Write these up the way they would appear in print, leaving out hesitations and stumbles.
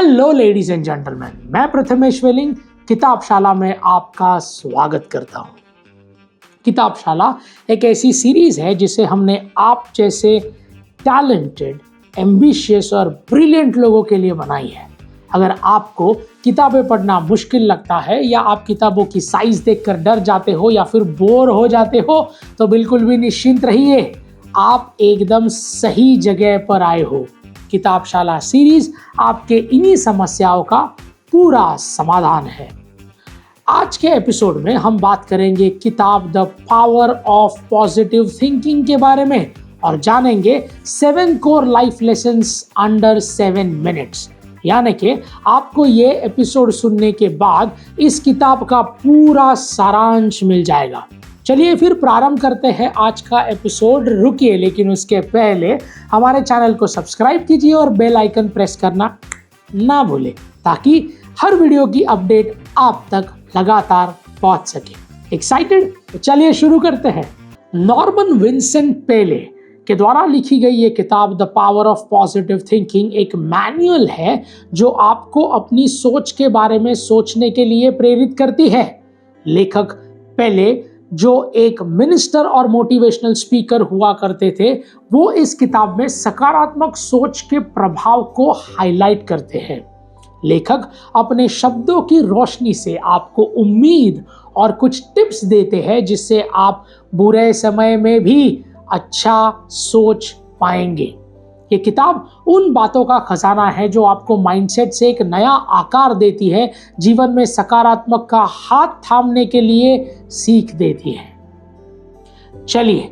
Hello ladies and gentleman, मैं प्रथमेश वेलिंग किताबशाला में आपका स्वागत करता हूँ। किताबशाला एक ऐसी सीरीज है जिसे हमने आप जैसे टैलेंटेड, एम्बिशियस और ब्रिलियंट लोगों के लिए बनाई है। अगर आपको किताबें पढ़ना मुश्किल लगता है या आप किताबों की साइज देखकर डर जाते हो या फिर बोर हो जाते हो तो बिल्कुल भी निश्चिंत रहिए, आप एकदम सही जगह पर आए हो। किताबशाला सीरीज आपके इन्हीं समस्याओं का पूरा समाधान है। आज के एपिसोड में हम बात करेंगे किताब the power of positive thinking के बारे में और जानेंगे 7 core life lessons under 7 minutes. यानी कि आपको ये एपिसोड सुनने के बाद इस किताब का पूरा सारांश मिल जाएगा। चलिए फिर प्रारंभ करते हैं आज का एपिसोड। रुकिए, लेकिन उसके पहले हमारे चैनल को सब्सक्राइब कीजिए और बेल आइकन प्रेस करना ना भूलें ताकि हर वीडियो की अपडेट आप तक लगातार पहुंच सके। एक्साइटेड? तो चलिए शुरू करते हैं। नॉर्मन विंसेंट पेले के द्वारा लिखी गई ये किताब the power of positive thinking एक मैनुअल है जो आपको अपनी सोच के बारे में सोचने के लिए प्रेरित करती है। लेखक पेले, जो एक मिनिस्टर और मोटिवेशनल स्पीकर हुआ करते थे, वो इस किताब में सकारात्मक सोच के प्रभाव को हाईलाइट करते हैं। लेखक अपने शब्दों की रोशनी से आपको उम्मीद और कुछ टिप्स देते हैं जिससे आप बुरे समय में भी अच्छा सोच पाएंगे। ये किताब उन बातों का खजाना है जो आपको माइंडसेट से एक नया आकार देती है, जीवन में सकारात्मक का हाथ थामने के लिए सीख देती है। चलिए,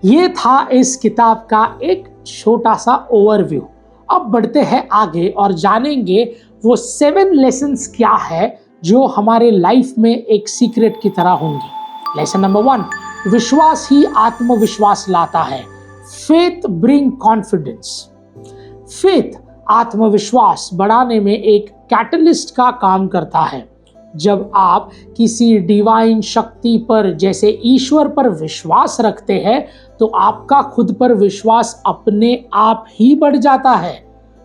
ये था इस किताब का एक छोटा सा ओवरव्यू। अब बढ़ते हैं आगे और जानेंगे वो 7 लेसन्स क्या है जो हमारे लाइफ में एक सीक्रेट की तरह होंगी। लेसन नंबर 1, विश्वास ही आत्मविश्वास लाता है। Faith bring confidence. फेथ आत्मविश्वास बढ़ाने में एक कैटलिस्ट का काम करता है। जब आप किसी डिवाइन शक्ति पर जैसे ईश्वर पर विश्वास रखते हैं तो आपका खुद पर विश्वास अपने आप ही बढ़ जाता है।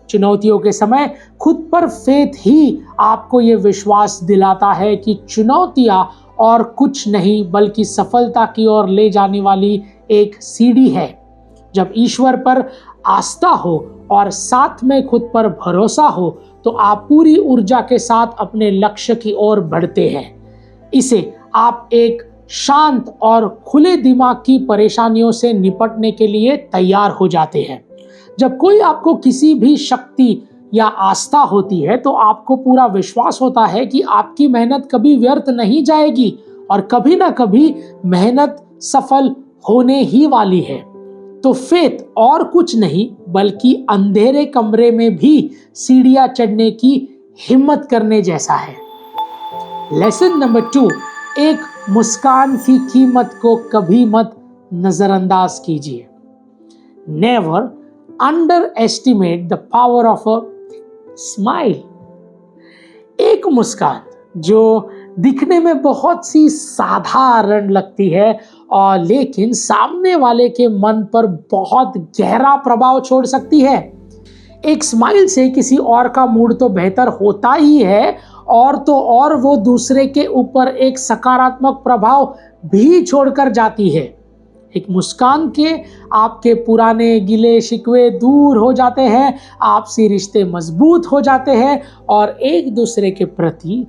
चुनौतियों के समय खुद पर फेथ ही आपको ये विश्वास दिलाता है कि चुनौतियां और कुछ नहीं बल्कि सफलता की ओर ले जाने वाली एक सीढ़ी है। जब ईश्वर पर आस्था हो और साथ में खुद पर भरोसा हो तो आप पूरी ऊर्जा के साथ अपने लक्ष्य की ओर बढ़ते हैं। इसे आप एक शांत और खुले दिमाग की परेशानियों से निपटने के लिए तैयार हो जाते हैं। जब कोई आपको किसी भी शक्ति या आस्था होती है तो आपको पूरा विश्वास होता है कि आपकी मेहनत कभी व्यर्थ नहीं जाएगी और कभी ना कभी मेहनत सफल होने ही वाली है। तो फेथ और कुछ नहीं बल्कि अंधेरे कमरे में भी सीढ़ियां चढ़ने की हिम्मत करने जैसा है। लेसन नंबर 2, एक मुस्कान की कीमत को कभी मत नजरअंदाज कीजिए। Never under estimate the power of a smile. एक मुस्कान जो दिखने में बहुत सी साधारण लगती है और लेकिन सामने वाले के मन पर बहुत गहरा प्रभाव छोड़ सकती है। एक स्माइल से किसी और का मूड तो बेहतर होता ही है और तो और वो दूसरे के ऊपर एक सकारात्मक प्रभाव भी छोड़कर जाती है। एक मुस्कान के आपके पुराने गिले शिकवे दूर हो जाते हैं, आपसी रिश्ते मजबूत हो जाते हैं और एक दूसरे के प्रति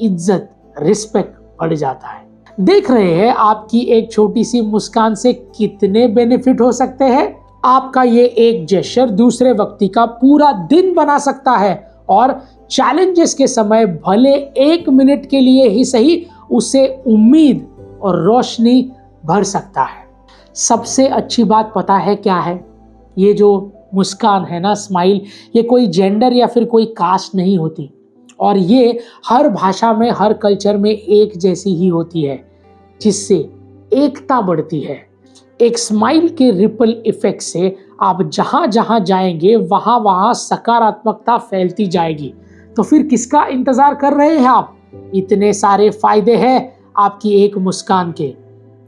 इज्जत, रिस्पेक्ट बढ़ जाता है। देख रहे हैं आपकी एक छोटी सी मुस्कान से कितने बेनिफिट हो सकते हैं। आपका ये एक जेस्चर दूसरे व्यक्ति का पूरा दिन बना सकता है और चैलेंजेस के समय भले 1 मिनट के लिए ही सही उसे उम्मीद और रोशनी भर सकता है। सबसे अच्छी बात पता है क्या है? ये जो मुस्कान है ना, स्माइल, ये कोई जेंडर या फिर कोई कास्ट नहीं होती और ये हर भाषा में, हर कल्चर में एक जैसी ही होती है, जिससे एकता बढ़ती है। एक स्माइल के रिपल इफेक्ट से आप जहाँ जहाँ जाएंगे वहाँ वहाँ सकारात्मकता फैलती जाएगी। तो फिर किसका इंतज़ार कर रहे हैं आप? इतने सारे फायदे हैं आपकी एक मुस्कान के।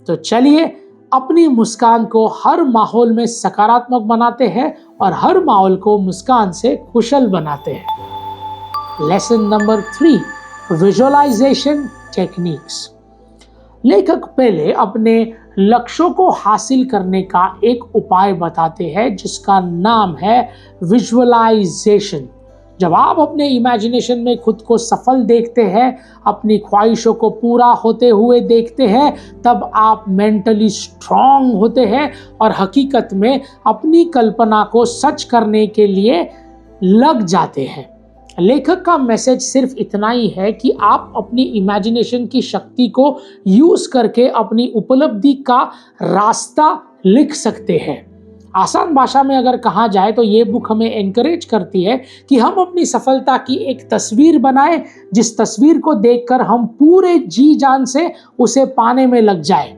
तो चलिए अपनी मुस्कान को हर माहौल में सकारात्मक बनाते हैं और हर माहौल को मुस्कान से खुशल बनाते हैं। Lesson number 3, visualisation techniques. लेखक पहले अपने लक्ष्यों को हासिल करने का एक उपाय बताते हैं जिसका नाम है विजुअलाइजेशन। जब आप अपने इमेजिनेशन में खुद को सफल देखते हैं, अपनी ख्वाहिशों को पूरा होते हुए देखते हैं, तब आप मेंटली स्ट्रांग होते हैं और हकीकत में अपनी कल्पना को सच करने के लिए लग जाते हैं। लेखक का मैसेज सिर्फ इतना ही है कि आप अपनी इमेजिनेशन की शक्ति को यूज करके अपनी उपलब्धि का रास्ता लिख सकते हैं। आसान भाषा में अगर कहा जाए तो ये बुक हमें एनकरेज करती है कि हम अपनी सफलता की एक तस्वीर बनाएं, जिस तस्वीर को देखकर हम पूरे जी जान से उसे पाने में लग जाए।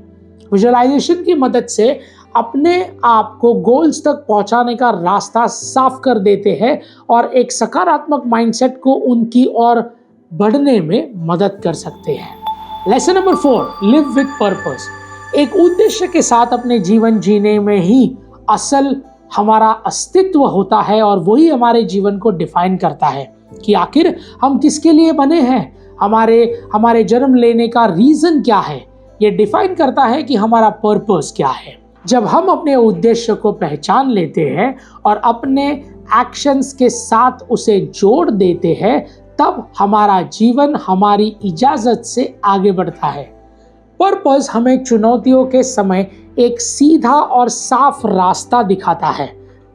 विजुअलाइजेशन की मदद से अपने आप को गोल्स तक पहुंचाने का रास्ता साफ कर देते हैं और एक सकारात्मक माइंडसेट को उनकी ओर बढ़ने में मदद कर सकते हैं। Lesson number 4, live with purpose. एक उद्देश्य के साथ अपने जीवन जीने में ही असल हमारा अस्तित्व होता है और वही हमारे जीवन को डिफाइन करता है कि आखिर हम किसके लिए बने हैं, हमारे जन्म लेने का रीजन क्या है। ये डिफाइन करता है कि हमारा पर्पस क्या है। जब हम अपने उद्देश्य को पहचान लेते हैं और अपने एक्शंस के साथ उसे जोड़ देते हैं, तब हमारा जीवन हमारी इजाजत से आगे बढ़ता है। पर्पस हमें चुनौतियों के समय एक सीधा और साफ रास्ता दिखाता है।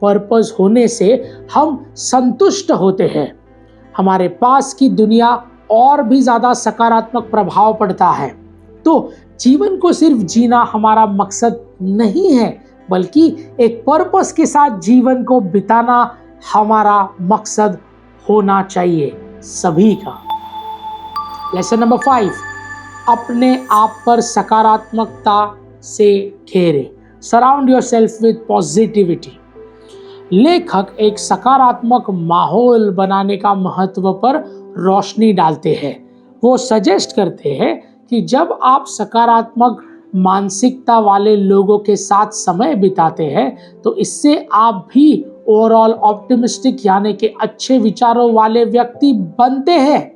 पर्पस होने से हम संतुष्ट होते हैं, हमारे पास की दुनिया और भी ज़्यादा सकारात्मक प्रभाव पड़ता है। तो जीवन को सिर्फ जीना हमारा मकसद नहीं है, बल्कि एक पर्पस के साथ जीवन को बिताना हमारा मकसद होना चाहिए सभी का। लेसन नंबर 5, अपने आप पर सकारात्मकता से घेरे। Surround yourself with positivity. लेखक एक सकारात्मक माहौल बनाने का महत्व पर रोशनी डालते हैं। वो सजेस्ट करते हैं कि जब आप सकारात्मक मानसिकता वाले लोगों के साथ समय बिताते हैं तो इससे आप भी ओवरऑल ऑप्टिमिस्टिक यानी कि अच्छे विचारों वाले व्यक्ति बनते हैं।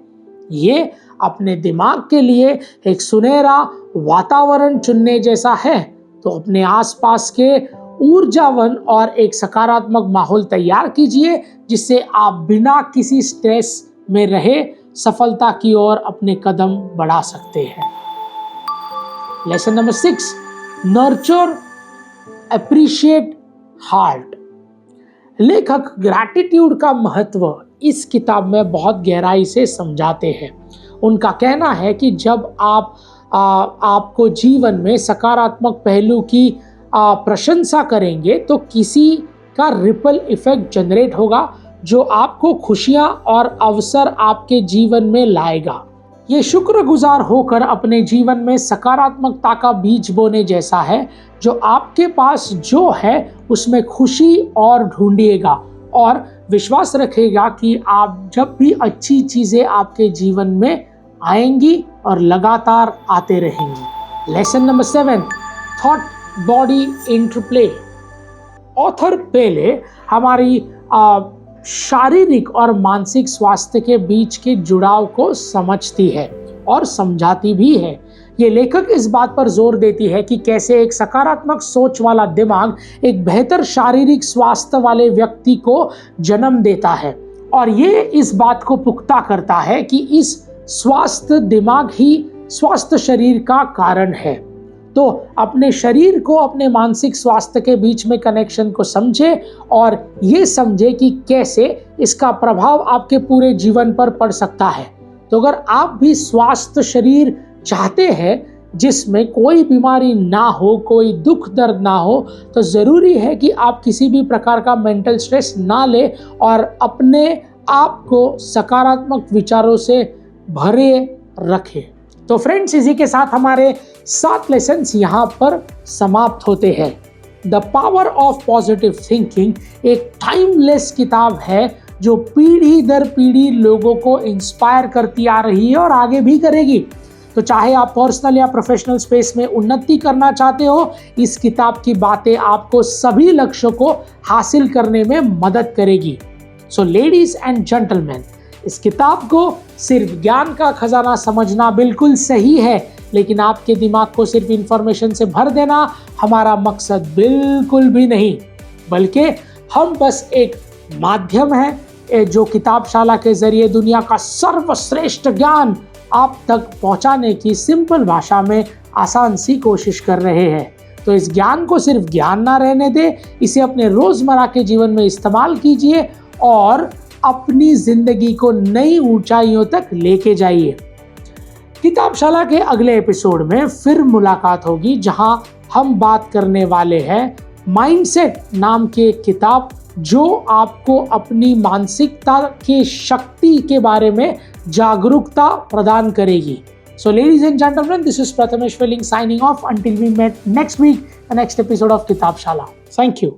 ये अपने दिमाग के लिए एक सुनहरा वातावरण चुनने जैसा है। तो अपने आसपास के ऊर्जावान और एक सकारात्मक माहौल तैयार कीजिए, जिससे आप बिना किसी स्ट्रेस में रहे सफलता की ओर अपने कदम बढ़ा सकते हैं। Lesson number 6, nurture appreciate heart. लेखक ग्रैटिट्यूड का महत्व इस किताब में बहुत गहराई से समझाते हैं। उनका कहना है कि जब आपको जीवन में सकारात्मक पहलू की प्रशंसा करेंगे तो किसी का रिपल इफेक्ट जनरेट होगा जो आपको खुशियां और अवसर आपके जीवन में लाएगा। ये शुक्रगुजार होकर अपने जीवन में सकारात्मकता का बीज बोने जैसा है। जो आपके पास जो है उसमें खुशी और ढूंढिएगा और विश्वास रखेगा कि आप जब भी अच्छी चीज़ें आपके जीवन में आएंगी और लगातार आते रहेंगी। Lesson number 7, thought body interplay. Author पहले हमारी शारीरिक और मानसिक स्वास्थ्य के बीच के जुड़ाव को समझती है और समझाती भी है। ये लेखक इस बात पर जोर देती है कि कैसे एक सकारात्मक सोच वाला दिमाग एक बेहतर शारीरिक स्वास्थ्य वाले व्यक्ति को जन्म देता है और ये इस बात को पुख्ता करता है कि इस स्वास्थ्य दिमाग ही स्वस्थ शरीर का कारण है। तो अपने शरीर को अपने मानसिक स्वास्थ्य के बीच में कनेक्शन को समझे और ये समझे कि कैसे इसका प्रभाव आपके पूरे जीवन पर पड़ सकता है। तो अगर आप भी स्वास्थ्य शरीर चाहते हैं जिसमें कोई बीमारी ना हो, कोई दुख दर्द ना हो, तो ज़रूरी है कि आप किसी भी प्रकार का मेंटल स्ट्रेस ना ले और अपने आप को सकारात्मक विचारों से भरे रखें। तो फ्रेंड्स, इसी के साथ हमारे 7 लेसन्स यहाँ पर समाप्त होते हैं। The power of positive thinking एक टाइमलेस किताब है जो पीढ़ी दर पीढ़ी लोगों को इंस्पायर करती आ रही है और आगे भी करेगी। तो चाहे आप पर्सनल या प्रोफेशनल स्पेस में उन्नति करना चाहते हो, इस किताब की बातें आपको सभी लक्ष्यों को हासिल करने में मदद करेगी। सो लेडीज एंड जेंटलमैन, इस किताब को सिर्फ ज्ञान का खजाना समझना बिल्कुल सही है, लेकिन आपके दिमाग को सिर्फ इंफॉर्मेशन से भर देना हमारा मकसद बिल्कुल भी नहीं, बल्कि हम बस एक माध्यम है जो किताबशाला के जरिए दुनिया का सर्वश्रेष्ठ ज्ञान आप तक पहुंचाने की सिंपल भाषा में आसान सी कोशिश कर रहे हैं। तो इस ज्ञान को सिर्फ ज्ञान ना रहने दे, इसे अपने रोजमर्रा के जीवन में इस्तेमाल कीजिए और अपनी जिंदगी को नई ऊंचाइयों तक लेके जाइए। किताबशाला के अगले एपिसोड में फिर मुलाकात होगी, जहां हम बात करने वाले हैं माइंडसेट नाम की एक किताब जो आपको अपनी मानसिकता की शक्ति के बारे में जागरूकता प्रदान करेगी। So ladies and gentlemen, this is Prathamesh Welling signing off until we meet next week, the next episode of Kitabshala. Thank you.